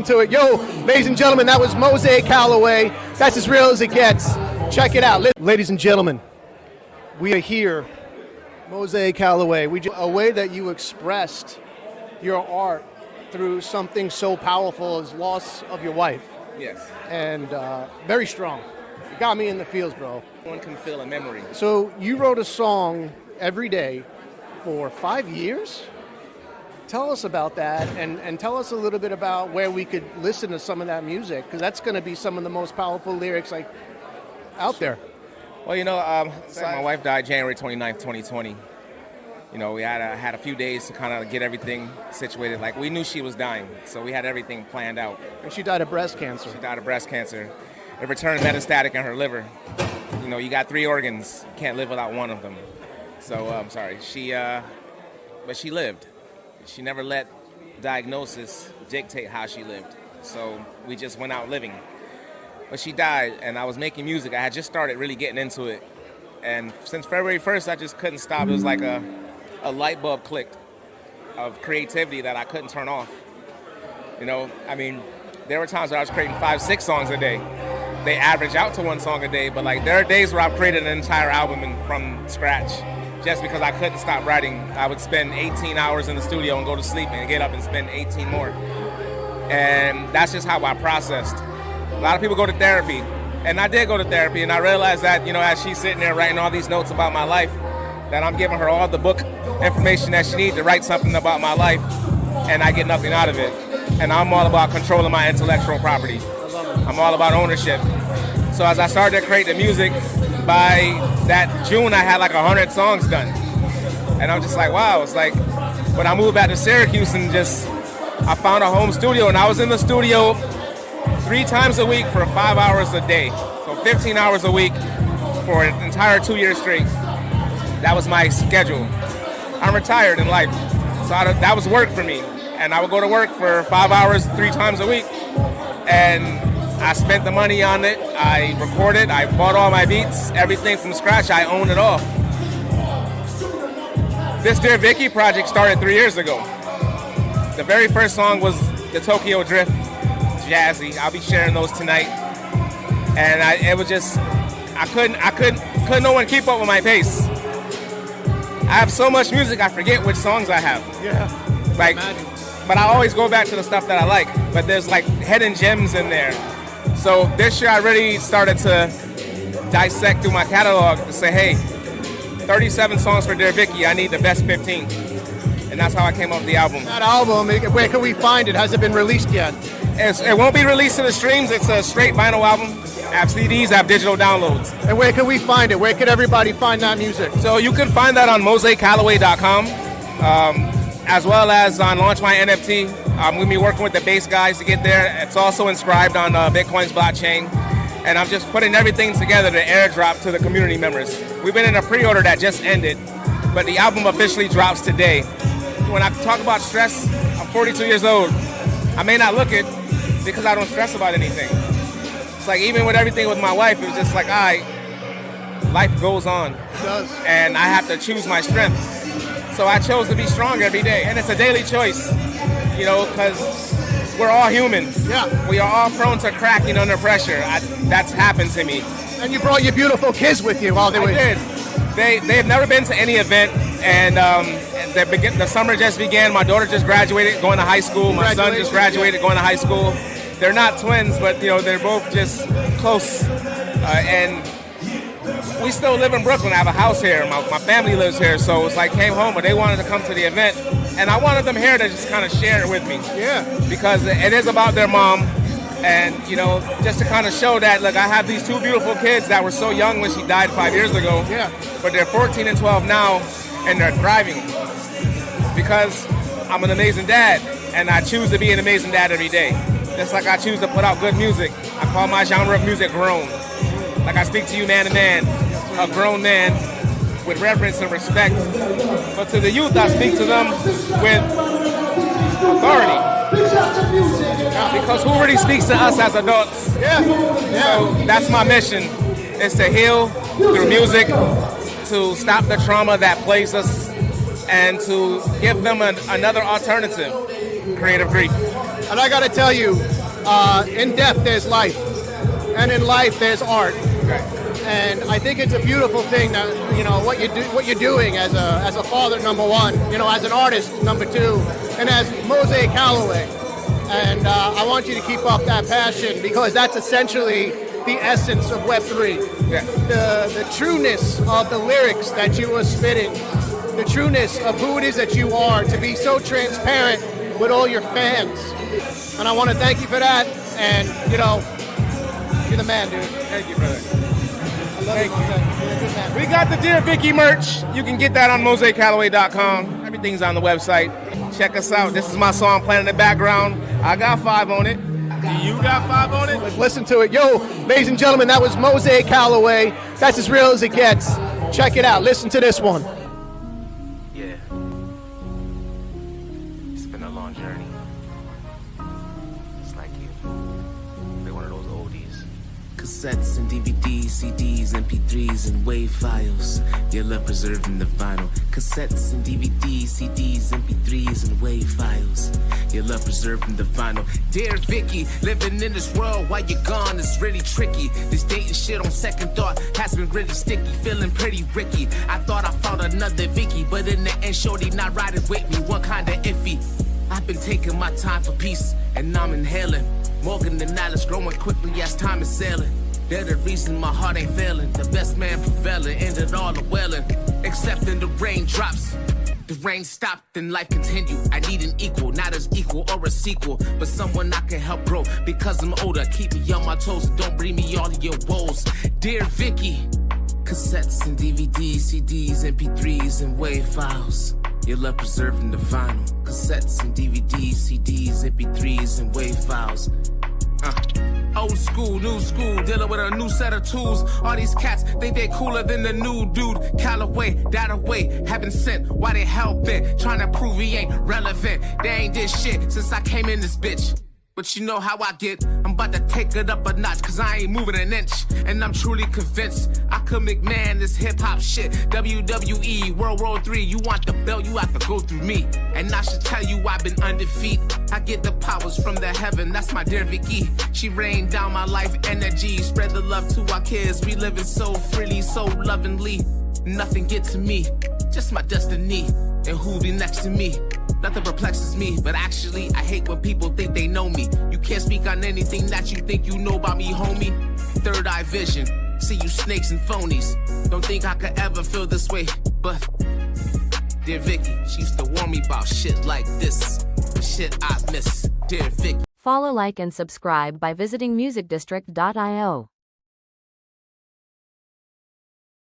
To it. Yo, ladies and gentlemen, that was Mozy Calloway. That's as real as it gets. Check it out. Ladies and gentlemen, we are here. Mozy Calloway. A way that you expressed your art through something so powerful as loss of your wife. Yes. And very strong. It got me in the feels, bro. One can feel a memory. So you wrote a song every day for 5 years? Tell us about that, and tell us a little bit about where we could listen to some of that music, because that's going to be some of the most powerful lyrics out there. Well, my wife died January 29th, 2020. We had a few days to kind of get everything situated. Like, we knew she was dying, so we had everything planned out. And she died of breast cancer. She died of breast cancer. It returned metastatic in her liver. You got 3 organs. You can't live without one of them. So, I'm sorry. But she lived. She never let diagnosis dictate how she lived. So we just went out living. But she died, and I was making music. I had just started really getting into it. And since February 1st, I just couldn't stop. It was like a light bulb clicked of creativity that I couldn't turn off. There were times where I was creating 5, 6 songs a day. They average out to 1 song a day, but there are days where I've created an entire album from scratch. Just because I couldn't stop writing. I would spend 18 hours in the studio and go to sleep and get up and spend 18 more. And that's just how I processed. A lot of people go to therapy, and I did go to therapy, and I realized that, as she's sitting there writing all these notes about my life, that I'm giving her all the book information that she needs to write something about my life, and I get nothing out of it. And I'm all about controlling my intellectual property. I'm all about ownership. So as I started to create the music, by that June, I had 100 songs done. And I'm just like, wow. It's like when I moved back to Syracuse and I found a home studio, and I was in the studio 3 times a week for 5 hours a day. So 15 hours a week for an entire 2 years straight. That was my schedule. I'm retired in life. So that was work for me. And I would go to work for 5 hours, 3 times a week. And I spent the money on it. I recorded. I bought all my beats, everything from scratch. I own it all. This Dear Vikki project started 3 years ago. The very first song was the Tokyo Drift, jazzy. I'll be sharing those tonight. And it was just, couldn't no one keep up with my pace. I have so much music, I forget which songs I have. Yeah. But I always go back to the stuff that I like. But there's hidden gems in there. So this year I really started to dissect through my catalog to say, hey, 37 songs for Dear Vikki, I need the best 15. And that's how I came up with the album. That album, where can we find it? Has it been released yet? It won't be released to the streams. It's a straight vinyl album. I have CDs, I have digital downloads. And where can we find it? Where can everybody find that music? So you can find that on mozycalloway.com, as well as on Launch My NFT. I'm going to be working with the bass guys to get there. It's also inscribed on Bitcoin's blockchain. And I'm just putting everything together to airdrop to the community members. We've been in a pre-order that just ended, but the album officially drops today. When I talk about stress, I'm 42 years old. I may not look it because I don't stress about anything. It's even with everything with my wife, it was just life goes on. It does. And I have to choose my strength. So I chose to be strong every day. And it's a daily choice, because we're all human. Yeah. We are all prone to cracking under pressure. That's happened to me. And you brought your beautiful kids with you while they were here. They've never been to any event, and the summer just began. My daughter just graduated, going to high school. My son just graduated, going to high school. They're not twins, but they're both just close. And we still live in Brooklyn. I have a house here. My family lives here, so it's came home, but they wanted to come to the event, and I wanted them here to just kind of share it with me. Yeah. Because it is about their mom, and just to kind of show that, look, I have these 2 beautiful kids that were so young when she died 5 years ago. Yeah. But they're 14 and 12 now, and they're thriving because I'm an amazing dad, and I choose to be an amazing dad every day. Just like I choose to put out good music. I call my genre of music grown. Like I speak to you man to man, a grown man with reverence and respect. But to the youth, I speak to them with authority. Because who really speaks to us as adults? Yeah. So that's my mission, is to heal through music, to stop the trauma that plagues us, and to give them another alternative, creative grief. And I got to tell you, in death there's life, and in life there's art. Okay. And I think it's a beautiful thing that what you're doing as a father, number one, as an artist, number two, and as Mozy Calloway. And I want you to keep up that passion, because that's essentially the essence of Web3. Yeah. The trueness of the lyrics that you are spitting, the trueness of who it is that you are, to be so transparent with all your fans. And I want to thank you for that. And, you're the man, dude. Thank you, brother. Thank you. You're a good man. We got the Dear Vikki merch. You can get that on mozycalloway.com. Everything's on the website. Check us out. This is my song playing in the background. I got 5 on it. You got 5 on it? Let's listen to it. Yo, ladies and gentlemen, that was Mozy Calloway. That's as real as it gets. Check it out. Listen to this one. Yeah. It's been a long journey. It's like you. They're one of those oldies. Cassettes and DVDs, CDs, MP3s, and WAV files. Your love preserved in the vinyl. Cassettes and DVDs, CDs, MP3s, and WAV files. Your love preserved in the vinyl. Dear Vikki, living in this world while you're gone is really tricky. This dating shit on second thought has been really sticky. Feeling pretty Ricky. I thought I found another Vikki, but in the end, shorty not riding with me. One kinda iffy. I've been taking my time for peace, and I'm inhaling. Morgan and knowledge growing quickly as time is sailing. They're the reason my heart ain't failing. The best man prevailing, ended all the wailing. Excepting the raindrops. The rain stopped and life continued. I need an equal, not as equal or a sequel, but someone I can help grow. Because I'm older, keep me on my toes and don't bring me all of your woes. Dear Vikki, cassettes and DVDs, CDs, MP3s, and WAV files. Your love preserved in the vinyl. Cassettes and DVDs, CDs, MP3s, and WAV files. Old school, new school, dealing with a new set of tools. All these cats think they cooler than the new dude. Calloway, that away, haven't sent. Why they hell bent, trying to prove he ain't relevant. They ain't did shit since I came in this bitch. But you know how I get, I'm about to take it up a notch, cause I ain't moving an inch. And I'm truly convinced I could make man this hip hop shit. WWE, World War III, you want the belt, you have to go through me. And I should tell you I've been undefeated. I get the powers from the heaven, that's my dear Vikki. She rained down my life energy, spread the love to our kids. We living so freely, so lovingly. Nothing gets to me, just my destiny. And who'll be next to me? Nothing perplexes me, but actually I hate when people think they know me. You can't speak on anything that you think you know about me, homie. Third eye vision, see you snakes and phonies. Don't think I could ever feel this way, but dear Vikki, she used to warn me about shit like this. The shit I miss, dear Vikki. Follow, like, and subscribe by visiting musicdistrict.io.